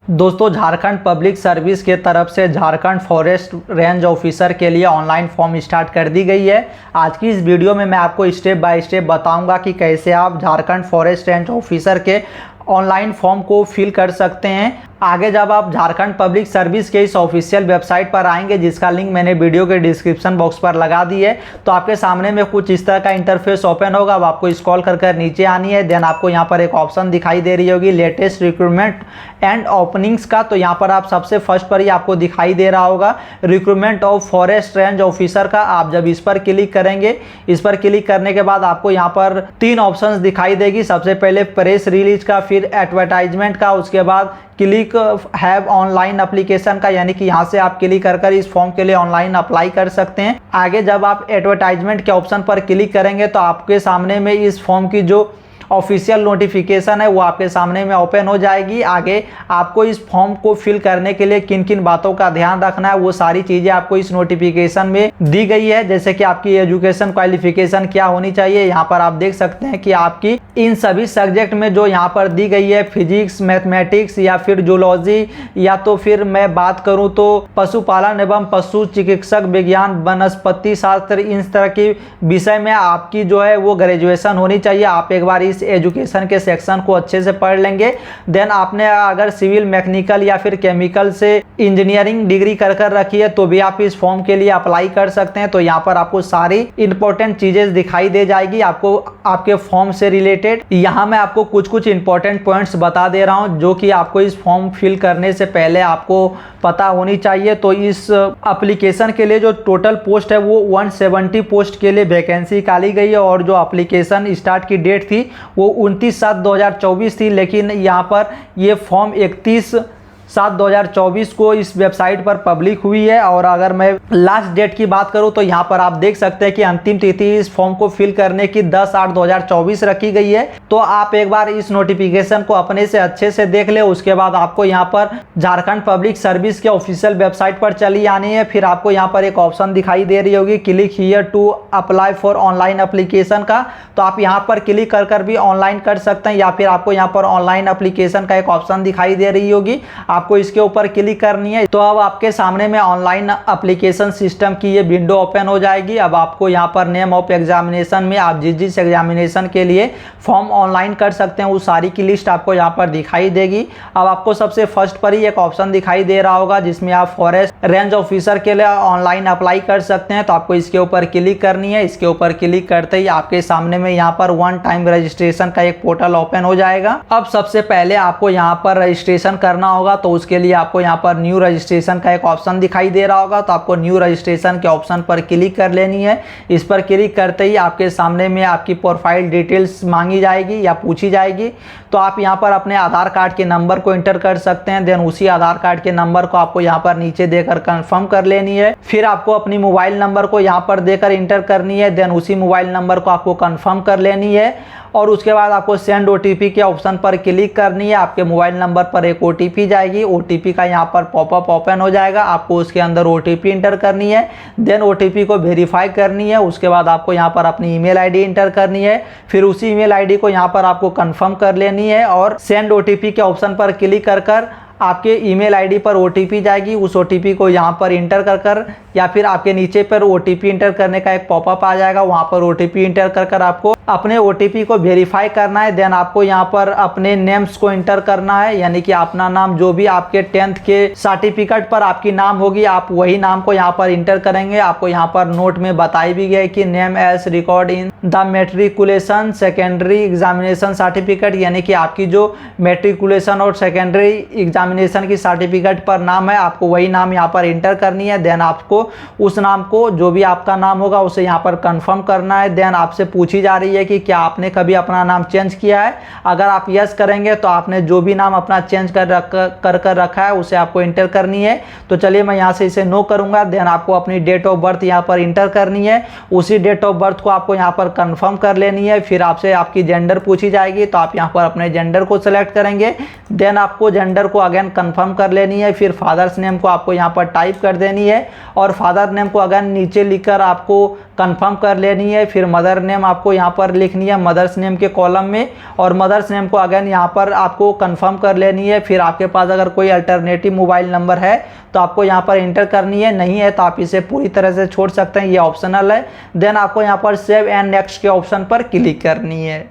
दोस्तों, Jharkhand public service के तरफ से झारखंड फॉरेस्ट रेंज ऑफिसर के लिए ऑनलाइन फॉर्म स्टार्ट कर दी गई है। आज की इस वीडियो में मैं आपको स्टेप बाय स्टेप बताऊंगा कि कैसे आप झारखंड फॉरेस्ट रेंज ऑफिसर के ऑनलाइन फॉर्म को फिल कर सकते हैं। आगे जब आप झारखंड पब्लिक सर्विस के इस ऑफिशियल वेबसाइट पर आएंगे, जिसका लिंक मैंने वीडियो के डिस्क्रिप्शन बॉक्स पर लगा दी है, तो आपके सामने में कुछ इस तरह का इंटरफेस ओपन होगा। अब आपको स्क्रॉल कर नीचे आनी है। देन आपको यहाँ पर एक ऑप्शन दिखाई दे रही होगी लेटेस्ट रिक्रूटमेंट एंड ओपनिंग्स का। तो यहाँ पर आप सबसे फर्स्ट पर ही आपको दिखाई दे रहा होगा recruitment of forest range officer का। आप जब इस पर क्लिक करेंगे, इस पर क्लिक करने के बाद आपको यहाँ पर 3 ऑप्शंस दिखाई देगी। सबसे पहले प्रेस रिलीज का, फिर एडवर्टाइजमेंट का, उसके बाद क्लिक हैव ऑनलाइन एप्लीकेशन का, यानी कि यहाँ से आप क्लिक कर इस फॉर्म के लिए ऑनलाइन अप्लाई कर सकते हैं। आगे जब आप एडवर्टाइजमेंट के ऑप्शन पर क्लिक करेंगे तो आपके सामने में इस फॉर्म की जो ऑफिशियल नोटिफिकेशन है वो आपके सामने में ओपन हो जाएगी। आगे आपको इस फॉर्म को फिल करने के लिए किन किन बातों का ध्यान रखना है, वो सारी चीज़ें आपको इस नोटिफिकेशन में दी गई है। जैसे कि आपकी एजुकेशन क्वालिफिकेशन क्या होनी चाहिए। यहाँ पर आप देख सकते हैं कि आपकी इन सभी सब्जेक्ट में जो यहाँ पर दी गई है, फिजिक्स, मैथमेटिक्स या फिर जूलॉजी, या तो फिर मैं बात करूँ तो पशुपालन एवं पशु चिकित्सक विज्ञान, वनस्पति शास्त्र, इस तरह की विषय में आपकी जो है वो ग्रेजुएशन होनी चाहिए। आप एक बार एजुकेशन के सेक्शन को अच्छे से पढ़ लेंगे। देन आपने अगर सिविल, मैकेनिकल या फिर केमिकल से इंजीनियरिंग डिग्री कर रखी है तो भी आप इस फॉर्म के लिए अप्लाई कर सकते हैं। तो यहाँ पर आपको सारी इंपॉर्टेंट चीजें दिखाई दे जाएगी आपको आपके फॉर्म से रिलेटेड। यहाँ मैं आपको कुछ इंपॉर्टेंट पॉइंट्स बता दे रहा हूँ जो कि आपको इस फॉर्म फिल करने से पहले आपको पता होनी चाहिए। तो इस एप्लीकेशन के लिए जो टोटल पोस्ट है वो 170 पोस्ट के लिए वैकेंसी निकाली गई है, और जो एप्लीकेशन स्टार्ट की डेट थी वो 29/7/2024 थी। लेकिन यहाँ पर ये फॉर्म 31/7/2024 को इस वेबसाइट पर पब्लिक हुई है। और अगर मैं लास्ट डेट की बात करूं तो यहाँ पर आप देख सकते हैं कि अंतिम तिथि इस फॉर्म को फिल करने की 10/8/2024 रखी गई है। तो आप एक बार इस नोटिफिकेशन को अपने से अच्छे से देख ले। उसके बाद आपको यहाँ पर झारखंड पब्लिक सर्विस के ऑफिशियल वेबसाइट पर चली आनी है। फिर आपको यहाँ पर एक ऑप्शन दिखाई दे रही होगी click here to apply for online application का। तो आप यहाँ पर क्लिक कर भी ऑनलाइन कर सकते हैं, या फिर आपको यहाँ पर ऑनलाइन एप्लीकेशन का एक ऑप्शन दिखाई दे रही होगी, आपको इसके ऊपर क्लिक करनी है। तो अब आपके सामने में ऑनलाइन एप्लीकेशन सिस्टम की ये विंडो ओपन हो जाएगी। अब आपको यहाँ पर नेम ऑफ एग्जामिनेशन में आप जिस एग्जामिनेशन के लिए फॉर्म ऑनलाइन कर सकते हैं उस सारी की लिस्ट आपको यहाँ पर दिखाई देगी। अब आपको सबसे फर्स्ट पर ही एक ऑप्शन दिखाई दे रहा होगा जिसमें आप फॉरेस्ट रेंज ऑफिसर के लिए ऑनलाइन अप्लाई कर सकते हैं। तो आपको इसके ऊपर क्लिक करनी है। इसके ऊपर क्लिक करते ही आपके सामने में यहाँ पर 1 टाइम रजिस्ट्रेशन का एक पोर्टल ओपन हो जाएगा। अब सबसे पहले आपको यहाँ पर रजिस्ट्रेशन करना होगा, तो उसके लिए आपको यहाँ पर न्यू रजिस्ट्रेशन का एक ऑप्शन दिखाई दे रहा होगा। तो आपको न्यू रजिस्ट्रेशन के ऑप्शन पर क्लिक कर लेनी है। इस पर क्लिक करते ही आपके सामने में आपकी प्रोफाइल डिटेल्स मांगी जाएगी या पूछी जाएगी। तो आप यहाँ पर अपने आधार कार्ड के नंबर को एंटर कर सकते हैं। देन उसी आधार कार्ड के नंबर को आपको यहाँ पर नीचे देकर कंफर्म कर लेनी है। फिर आपको अपनी मोबाइल नंबर को यहाँ पर देकर एंटर करनी है। देन उसी मोबाइल नंबर को आपको कंफर्म कर लेनी है, और उसके बाद आपको सेंड ओटीपी के ऑप्शन पर क्लिक करनी है। आपके मोबाइल नंबर पर एक ओटीपी जाएगी। ओटीपी का यहाँ पर पॉपअप ओपन हो जाएगा। आपको उसके अंदर ओटीपी एंटर करनी है। देन ओटीपी को वेरीफाई करनी है। उसके बाद आपको यहाँ पर अपनी ईमेल आईडी एंटर करनी है। फिर उसी ईमेल आईडी को यहाँ पर आपको कंफर्म कर लेनी है, और सेंड ओटीपी के ऑप्शन पर क्लिक कर आपके ईमेल आईडी पर ओटीपी जाएगी। उस ओटीपी को यहाँ पर इंटर कर या फिर आपके नीचे पर ओटीपी इंटर करने का एक पॉपअप आ जाएगा, वहाँ पर ओटीपी इंटर कर आपको अपने ओटीपी को वेरीफाई करना है। देन आपको यहाँ पर अपने नेम्स को इंटर करना है, यानी कि अपना नाम जो भी आपके 10th के सर्टिफिकेट पर आपकी नाम होगी आप वही नाम को यहाँ पर इंटर करेंगे। आपको यहाँ पर नोट में बताई भी गया है कि name as record in the matriculation secondary examination certificate, यानी कि आपकी जो मेट्रिकुलेशन और सेकेंडरी एग्जामिनेशन की सर्टिफिकेट पर नाम है आपको वही नाम यहाँ पर इंटर करनी है। देन आपको उस नाम को जो भी आपका नाम होगा उसे यहाँ पर कंफर्म करना है। देन आपसे पूछी जा रही है कि क्या आपने कभी अपना नाम चेंज किया है। अगर आप यस करेंगे तो आपने जो भी नाम अपना चेंज कर रखा है उसे आपको इंटर करनी है। तो चलिए मैं यहाँ से इसे नो करूँगा। देन आपको अपनी डेट ऑफ बर्थ यहाँ पर इंटर करनी है। उसी डेट ऑफ बर्थ को आपको यहाँ पर कंफर्म कर लेनी है। फिर आपसे आपकी जेंडर पूछी जाएगी, तो आप यहाँ पर अपने जेंडर को सिलेक्ट करेंगे। देन आपको जेंडर को अगेन कंफर्म कर लेनी है। फिर फादर्स नेम को आपको यहाँ पर टाइप कर देनी है, और फादर नेम को अगेन नीचे लिखकर आपको कंफर्म कर लेनी है। फिर मदर नेम आपको यहाँ पर लिखनी है मदर्स नेम के कॉलम में, और मदर्स नेम को अगेन यहाँ पर आपको कंफर्म कर लेनी है। फिर आपके पास अगर कोई अल्टरनेटिव मोबाइल नंबर है तो आपको यहाँ पर इंटर करनी है, नहीं है तो आप इसे पूरी तरह से छोड़ सकते हैं, ये ऑप्शनल है। देन आपको यहाँ पर सेव एंड नेक्स्ट के ऑप्शन पर क्लिक करनी है।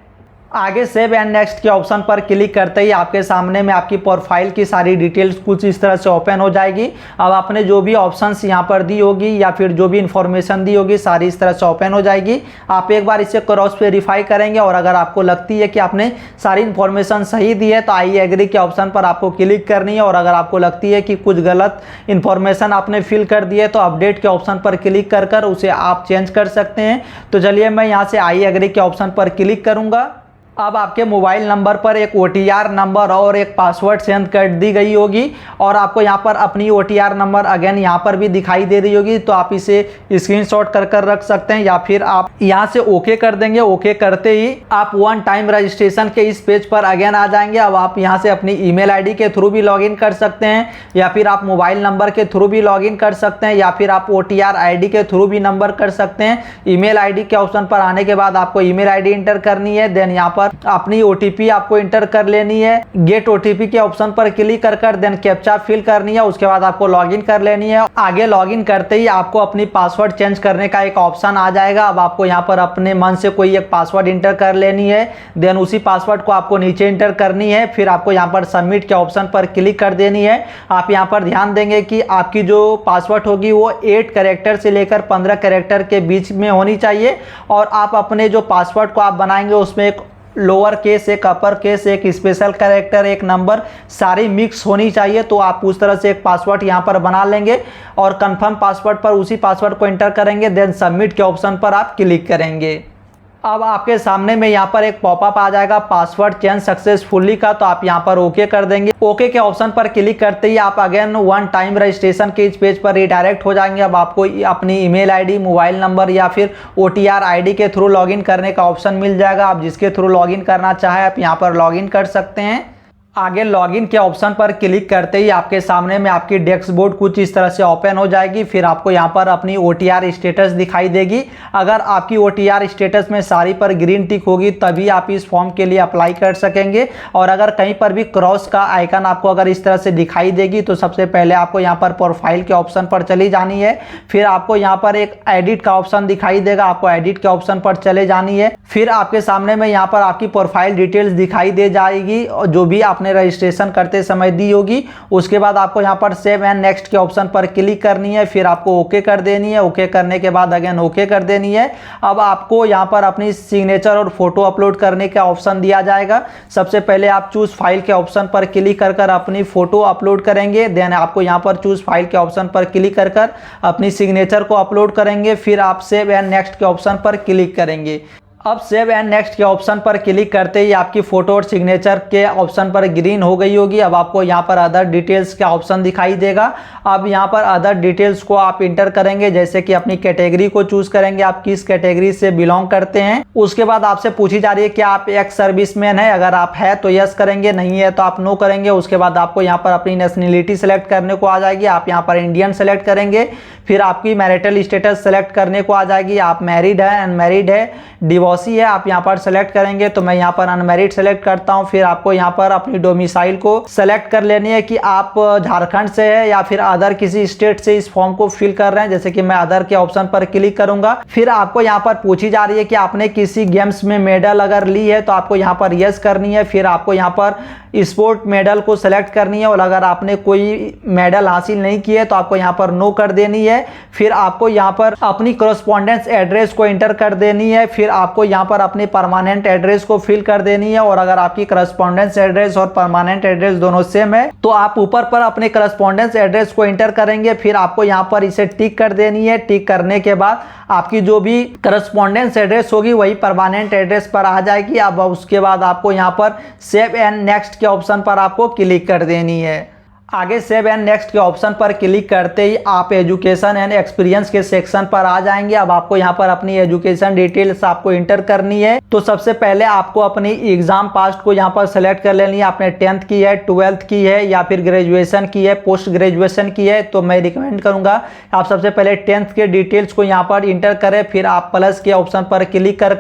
आगे सेव एंड नेक्स्ट के ऑप्शन पर क्लिक करते ही आपके सामने में आपकी प्रोफाइल की सारी डिटेल्स कुछ इस तरह से ओपन हो जाएगी। अब आपने जो भी ऑप्शंस यहाँ पर दी होगी या फिर जो भी इंफॉर्मेशन दी होगी सारी इस तरह से ओपन हो जाएगी। आप एक बार इसे क्रॉस वेरीफाई करेंगे और अगर आपको लगती है कि आपने सारी इन्फॉर्मेशन सही दी है तो आई एग्री के ऑप्शन पर आपको क्लिक करनी है, और अगर आपको लगती है कि कुछ गलत इन्फॉर्मेशन आपने फिल कर दी है तो अपडेट के ऑप्शन पर क्लिक कर उसे आप चेंज कर सकते हैं। तो चलिए मैं यहाँ से आई एग्री के ऑप्शन पर क्लिक करूँगा। अब आपके मोबाइल नंबर पर एक OTR नंबर और एक पासवर्ड सेंड कर दी गई होगी, और आपको यहाँ पर अपनी OTR नंबर अगेन यहाँ पर भी दिखाई दे रही होगी। तो आप इसे स्क्रीनशॉट कर रख सकते हैं, या फिर आप यहाँ से ओके कर देंगे। ओके करते ही आप वन टाइम रजिस्ट्रेशन के इस पेज पर अगेन आ जाएंगे। अब आप यहाँ से अपनी ईमेल आईडी के थ्रू भी लॉगिन कर सकते हैं, या फिर आप मोबाइल नंबर के थ्रू भी लॉगिन कर सकते हैं, या फिर आप OTR ID के थ्रू भी नंबर कर सकते हैं। ईमेल आईडी के ऑप्शन पर आने के बाद आपको ईमेल आईडी इंटर करनी है। देन यहाँ पर अपनी OTP आपको इंटर कर लेनी है। गेट OTP के ऑप्शन पर क्लिक कर देन कैप्चा फिल करनी है। उसके बाद आपको लॉगिन कर लेनी है। आगे लॉगिन करते ही आपको अपनी पासवर्ड चेंज करने का एक ऑप्शन आ जाएगा। अब आपको यहाँ पर अपने मन से कोई एक पासवर्ड इंटर कर लेनी है। देन उसी पासवर्ड को आपको नीचे इंटर करनी है। फिर आपको यहाँ पर सबमिट के ऑप्शन पर क्लिक कर देनी है। आप यहाँ पर ध्यान देंगे कि आपकी जो पासवर्ड होगी वो 8 कैरेक्टर से लेकर 15 कैरेक्टर के बीच में होनी चाहिए, और आप अपने जो पासवर्ड को आप बनाएंगे उसमें एक लोअर केस, एक अपर केस, एक स्पेशल कैरेक्टर, एक नंबर सारी मिक्स होनी चाहिए। तो आप उस तरह से एक पासवर्ड यहाँ पर बना लेंगे और कंफर्म पासवर्ड पर उसी पासवर्ड को एंटर करेंगे। देन सबमिट के ऑप्शन पर आप क्लिक करेंगे। अब आपके सामने में यहाँ पर एक पॉपअप आ जाएगा पासवर्ड चेंज सक्सेसफुली का, तो आप यहाँ पर ओके कर देंगे। ओके के ऑप्शन पर क्लिक करते ही आप अगेन वन टाइम रजिस्ट्रेशन के इस पेज पर रिडायरेक्ट हो जाएंगे। अब आपको अपनी ईमेल आईडी, मोबाइल नंबर या फिर OTR ID के थ्रू लॉगिन करने का ऑप्शन मिल जाएगा। आप जिसके थ्रू लॉगिन करना चाहें आप यहाँ पर लॉगिन कर सकते हैं। आगे लॉगिन के ऑप्शन पर क्लिक करते ही आपके सामने में आपकी डैशबोर्ड कुछ इस तरह से ओपन हो जाएगी। फिर आपको यहाँ पर अपनी OTR स्टेटस दिखाई देगी। अगर आपकी OTR स्टेटस में सारी पर ग्रीन टिक होगी तभी आप इस फॉर्म के लिए अप्लाई कर सकेंगे, और अगर कहीं पर भी क्रॉस का आइकन आपको अगर इस तरह से दिखाई देगी तो सबसे पहले आपको यहाँ पर प्रोफाइल के ऑप्शन पर चली जानी है। फिर आपको यहाँ पर एक एडिट का ऑप्शन दिखाई देगा, आपको एडिट के ऑप्शन पर चले जानी है। फिर आपके सामने में यहाँ पर आपकी प्रोफाइल डिटेल्स दिखाई दे जाएगी और जो भी आपने रजिस्ट्रेशन करते समय दी होगी। उसके बाद आपको यहाँ पर सेव एंड नेक्स्ट के ऑप्शन पर क्लिक करनी है। फिर आपको ओके कर देनी है। ओके करने के बाद अगेन ओके कर देनी है। अब आपको यहाँ पर अपनी सिग्नेचर और फोटो अपलोड करने का ऑप्शन दिया जाएगा। सबसे पहले आप चूज फाइल के ऑप्शन पर क्लिक कर अपनी फोटो अपलोड करेंगे। देन आपको यहाँ पर चूज फाइल के ऑप्शन पर क्लिक कर अपनी सिग्नेचर को अपलोड करेंगे। फिर आप सेव एंड नेक्स्ट के ऑप्शन पर क्लिक करेंगे। अब सेव एंड नेक्स्ट के ऑप्शन पर क्लिक करते ही आपकी फोटो और सिग्नेचर के ऑप्शन पर ग्रीन हो गई होगी। अब आपको यहाँ पर अदर डिटेल्स का ऑप्शन दिखाई देगा। अब यहाँ पर अदर डिटेल्स को आप इंटर करेंगे, जैसे कि अपनी कैटेगरी को चूज करेंगे, आप किस कैटेगरी से बिलोंग करते हैं। उसके बाद आपसे पूछी जा रही है कि आप एक्स सर्विसमैन है, अगर आप है तो यस करेंगे, नहीं है तो आप नो करेंगे। उसके बाद आपको यहाँ पर अपनी नेशनलिटी सेलेक्ट करने को आ जाएगी, आप यहाँ पर इंडियन सेलेक्ट करेंगे। फिर आपकी मैरिटल स्टेटस सेलेक्ट करने को आ जाएगी, आप मैरिड है, अनमैरिड है, डिवोर्सी है, आप यहाँ पर सेलेक्ट करेंगे। तो मैं यहाँ पर अनमैरिड सेलेक्ट करता हूँ। फिर आपको यहाँ पर अपनी डोमिसाइल को सेलेक्ट कर लेनी है कि आप झारखंड से है या फिर अदर किसी स्टेट से इस फॉर्म को फिल कर रहे हैं, जैसे कि मैं अदर के ऑप्शन पर क्लिक करूंगा। फिर आपको यहाँ पर पूछी जा रही है कि आपने किसी गेम्स में मेडल अगर ली है तो आपको यहाँ पर यस करनी है। फिर आपको यहाँ पर स्पोर्ट मेडल को सेलेक्ट करनी है, और अगर आपने कोई मेडल हासिल नहीं किए तो आपको यहाँ पर नो कर देनी है। फिर आपको यहाँ पर अपनी करस्पॉन्डेंस एड्रेस को एंटर कर देनी है। फिर आपको यहाँ पर अपने परमानेंट एड्रेस को फिल कर देनी है, और अगर आपकी करस्पॉन्डेंस एड्रेस और परमानेंट एड्रेस दोनों सेम है तो आप ऊपर पर अपने करस्पॉन्डेंस एड्रेस को एंटर करेंगे। फिर आपको यहाँ पर इसे टिक कर देनी है। टिक करने के बाद आपकी जो भी करस्पॉन्डेंस एड्रेस होगी वही परमानेंट एड्रेस पर आ जाएगी। अब उसके बाद आपको यहाँ पर सेव एंड नेक्स्ट के ऑप्शन पर आपको क्लिक कर देनी है। आगे सेव एंड नेक्स्ट के ऑप्शन पर क्लिक करते ही आप एजुकेशन एंड एक्सपीरियंस के सेक्शन पर आ जाएंगे। अब आपको यहाँ पर अपनी एजुकेशन डिटेल्स आपको इंटर करनी है। तो सबसे पहले आपको अपनी एग्जाम पास को यहाँ पर सेलेक्ट कर लेनी है। आपने 10th की है, 12th की है या फिर ग्रेजुएशन की है, पोस्ट ग्रेजुएशन की है। तो मैं रिकमेंड करूँगा आप सबसे पहले 10th के डिटेल्स को यहाँ पर इंटर करें, फिर आप प्लस के ऑप्शन पर क्लिक कर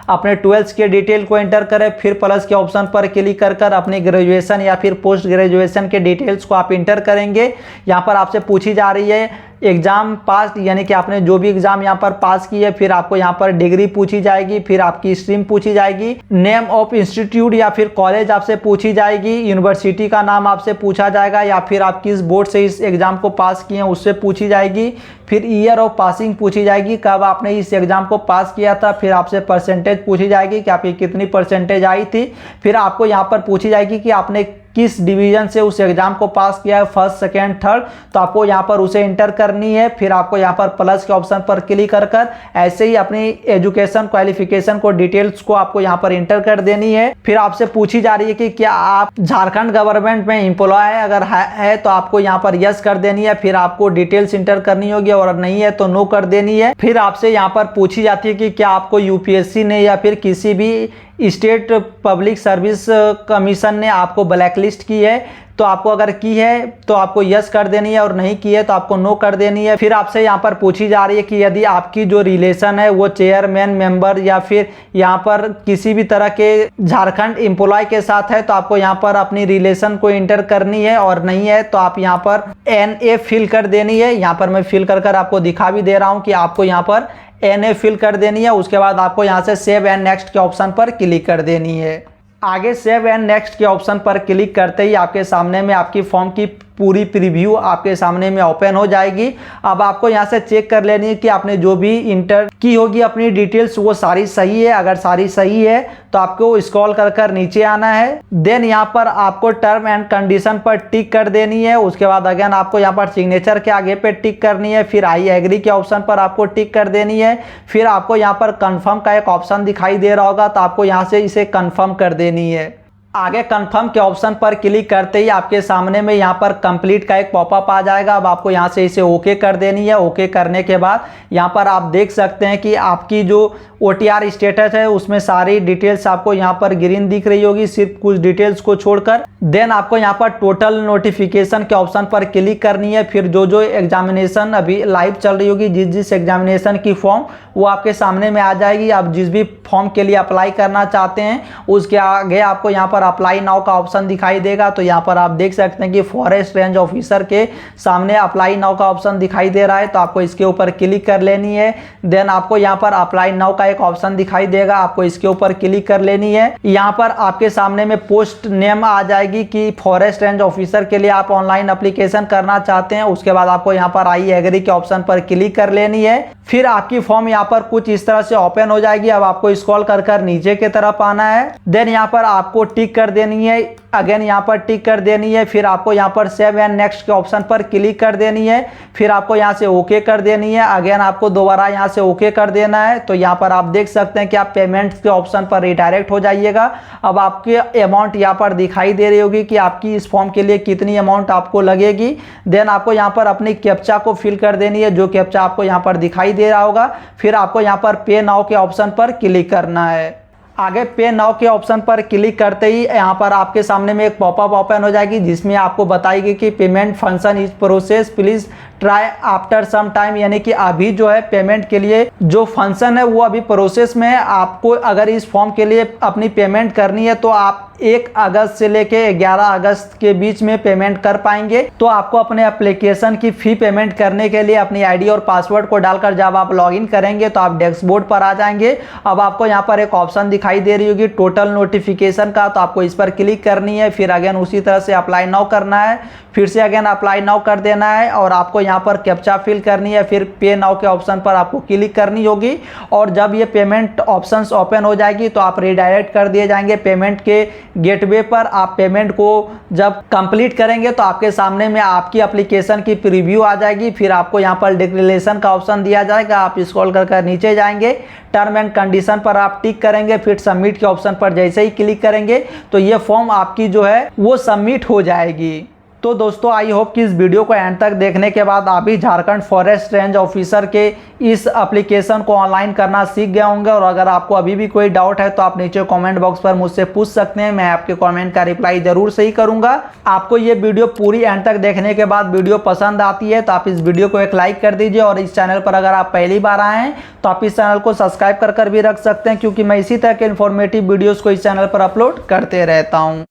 अपने 12th के डिटेल को इंटर करें, फिर प्लस के ऑप्शन पर क्लिक कर अपनी ग्रेजुएशन या फिर पोस्ट ग्रेजुएशन के डिटेल्स को आप इंटर करेंगे। यहाँ पर आपसे पूछी जा रही है एग्जाम पास, यानी कि आपने जो भी एग्जाम यहाँ पर पास की है। फिर आपको यहाँ पर डिग्री पूछी जाएगी, फिर आपकी स्ट्रीम पूछी जाएगी, नेम ऑफ इंस्टीट्यूट या फिर कॉलेज आपसे पूछी जाएगी, यूनिवर्सिटी का नाम आपसे पूछा जाएगा या फिर आप किस बोर्ड से इस एग्जाम को पास किए हैं उससे पूछी जाएगी। फिर ईयर ऑफ पासिंग पूछी जाएगी, कब आपने इस एग्जाम को पास किया था। फिर आपसे परसेंटेज पूछी जाएगी कि आपकी कितनी परसेंटेज आई थी। फिर आपको यहाँ पर पूछी जाएगी कि आपने किस डिवीजन से उस एग्जाम को पास किया है, फर्स्ट, सेकेंड, थर्ड। तो आपको यहाँ पर उसे इंटर करनी है। फिर आपको यहाँ पर प्लस के ऑप्शन पर क्लिक कर ऐसे ही अपनी एजुकेशन क्वालिफिकेशन को डिटेल्स को आपको यहाँ पर इंटर कर देनी है। फिर आपसे पूछी जा रही है कि क्या आप झारखंड गवर्नमेंट में एम्प्लॉय है, अगर है तो आपको यहाँ पर यस कर देनी है। फिर आपको डिटेल्स इंटर करनी होगी और नहीं है तो नो कर देनी है। फिर आपसे यहाँ पर पूछी जाती है कि क्या आपको यूपीएससी ने या फिर किसी भी स्टेट पब्लिक सर्विस कमीशन ने आपको ब्लैकलिस्ट की है। तो आपको अगर की है तो आपको यस कर देनी है और नहीं की है तो आपको नो कर देनी है। फिर आपसे यहाँ पर पूछी जा रही है कि यदि आपकी जो रिलेशन है वो चेयरमैन, मेंबर या फिर यहाँ पर किसी भी तरह के झारखंड एम्प्लॉय के साथ है तो आपको यहाँ पर अपनी रिलेशन को इंटर करनी है, और नहीं है तो आप यहाँ पर NA फिल कर देनी है। यहाँ पर मैं फिल कर आपको दिखा भी दे रहा हूँ कि आपको यहाँ पर NA फिल कर देनी है। उसके बाद आपको यहाँ से सेव एंड नेक्स्ट के ऑप्शन पर क्लिक कर देनी है। आगे सेव एंड नेक्स्ट के ऑप्शन पर क्लिक करते ही आपके सामने में आपकी फॉर्म की पूरी प्रीव्यू आपके सामने में ओपन हो जाएगी। अब आपको यहाँ से चेक कर लेनी है कि आपने जो भी इंटर की होगी अपनी डिटेल्स वो सारी सही है। अगर सारी सही है तो आपको स्क्रॉल कर नीचे आना है। देन यहाँ पर आपको टर्म एंड कंडीशन पर टिक कर देनी है। उसके बाद अगेन आपको यहाँ पर सिग्नेचर के आगे पे टिक करनी है। फिर आई एग्री के ऑप्शन पर आपको टिक कर देनी है। फिर आपको यहाँ पर कन्फर्म का एक ऑप्शन दिखाई दे रहा होगा तो आपको यहाँ से इसे कन्फर्म कर देनी है। आगे कंफर्म के ऑप्शन पर क्लिक करते ही आपके सामने में यहाँ पर कंप्लीट का एक पॉपअप आ जाएगा। अब आपको यहाँ से इसे ओके कर देनी है। ओके करने के बाद यहाँ पर आप देख सकते हैं कि आपकी जो OTR स्टेटस है उसमें सारी डिटेल्स आपको यहाँ पर ग्रीन दिख रही होगी, सिर्फ कुछ डिटेल्स को छोड़कर। देन आपको यहाँ पर टोटल नोटिफिकेशन के ऑप्शन पर क्लिक करनी है। फिर जो एग्जामिनेशन अभी लाइव चल रही होगी, जिस एग्जामिनेशन की फॉर्म वो आपके सामने में आ जाएगी। आप जिस भी फॉर्म के लिए अप्लाई करना चाहते हैं उसके आगे आपको यहाँ पर अप्लाई नाउ का ऑप्शन दिखाई देगा। तो यहाँ पर आप देख सकते हैं कि फॉरेस्ट रेंज ऑफिसर के सामने अप्लाई नाउ का ऑप्शन दिखाई दे रहा है। तो आपको इसके ऊपर क्लिक कर लेनी है। देन आपको यहाँ पर अप्लाई नाउ का एक ऑप्शन दिखाई देगा, आपको इसके ऊपर क्लिक कर लेनी है। यहाँ पर आपके सामने में पोस्ट नेम आ जाएगी कि फॉरेस्ट रेंज ऑफिसर के लिए आप ऑनलाइन एप्लीकेशन करना चाहते हैं। उसके बाद आपको यहाँ पर आई एग्री के ऑप्शन पर क्लिक कर लेनी है। फिर आपकी फॉर्म यहाँ पर कुछ इस तरह से ओपन हो जाएगी। अब आपको स्क्रॉल कर नीचे की तरफ आना है। देन यहाँ पर आपको टिक कर देनी है। अगेन यहाँ पर टिक कर देनी है। फिर आपको यहाँ पर सेव एंड नेक्स्ट के ऑप्शन पर क्लिक कर देनी है। फिर आपको यहाँ से ओके कर देनी है। अगेन आपको दोबारा यहाँ से ओके कर देना है। तो यहाँ पर आप देख सकते हैं कि आप पेमेंट के ऑप्शन पर रिडायरेक्ट हो जाइएगा। अब आपकी अमाउंट यहाँ पर दिखाई दे रही होगी कि आपकी इस फॉर्म के लिए कितनी अमाउंट आपको लगेगी। देन आपको यहाँ पर अपनी कैप्चा को फिल कर देनी है, जो कैप्चा आपको यहाँ पर दिखाई दे रहा होगा। फिर आपको यहाँ पर पे नाउ के ऑप्शन पर क्लिक करना है। आगे पे नाउ के ऑप्शन पर क्लिक करते ही यहाँ पर आपके सामने में एक पॉपअप ओपन हो जाएगी, जिसमें आपको बताएगी कि payment function is process, please try after some time. यानी कि अभी जो है पेमेंट के लिए जो फंक्शन है वो अभी प्रोसेस में है। आपको अगर इस फॉर्म के लिए अपनी पेमेंट करनी है तो आप 1 अगस्त से लेके 11 अगस्त के बीच में पेमेंट कर पाएंगे। तो आपको अपने एप्लीकेशन की फी पेमेंट करने के लिए अपनी आईडी और पासवर्ड को डालकर जब आप लॉगिन करेंगे तो आप डैशबोर्ड पर आ जाएंगे। अब आपको यहाँ पर एक ऑप्शन दिखाई दे रही होगी टोटल नोटिफिकेशन का, तो आपको इस पर क्लिक करनी है। फिर अगेन उसी तरह से अप्लाई नाउ करना है। फिर से अगेन अप्लाई नाउ कर देना है और आपको यहाँ पर कैप्चा फिल करनी है। फिर पे नाउ के ऑप्शन पर आपको क्लिक करनी होगी और जब ये पेमेंट ऑप्शंस ओपन हो जाएगी तो आप रिडायरेक्ट कर दिए जाएंगे पेमेंट के गेटवे पर। आप पेमेंट को जब कंप्लीट करेंगे तो आपके सामने में आपकी एप्लीकेशन की प्रीव्यू आ जाएगी। फिर आपको यहाँ पर डिक्लेरेशन का ऑप्शन दिया जाएगा। आप स्क्रॉल कर नीचे जाएंगे, टर्म एंड कंडीशन पर आप टिक करेंगे। फिर सबमिट के ऑप्शन पर जैसे ही क्लिक करेंगे तो ये फॉर्म आपकी जो है वो सबमिट हो जाएगी। तो दोस्तों आई होप कि इस वीडियो को एंड तक देखने के बाद आप भी झारखंड फॉरेस्ट रेंज ऑफिसर के इस एप्लीकेशन को ऑनलाइन करना सीख गए होंगे। और अगर आपको अभी भी कोई डाउट है तो आप नीचे कमेंट बॉक्स पर मुझसे पूछ सकते हैं, मैं आपके कमेंट का रिप्लाई जरूर सही करूंगा। आपको ये वीडियो पूरी एंड तक देखने के बाद वीडियो पसंद आती है तो आप इस वीडियो को एक लाइक कर दीजिए। और इस चैनल पर अगर आप पहली बार आए हैं तो आप इस चैनल को सब्सक्राइब कर भी रख सकते हैं, क्योंकि मैं इसी तरह के इन्फॉर्मेटिव वीडियोज़ को इस चैनल पर अपलोड करते रहता हूँ।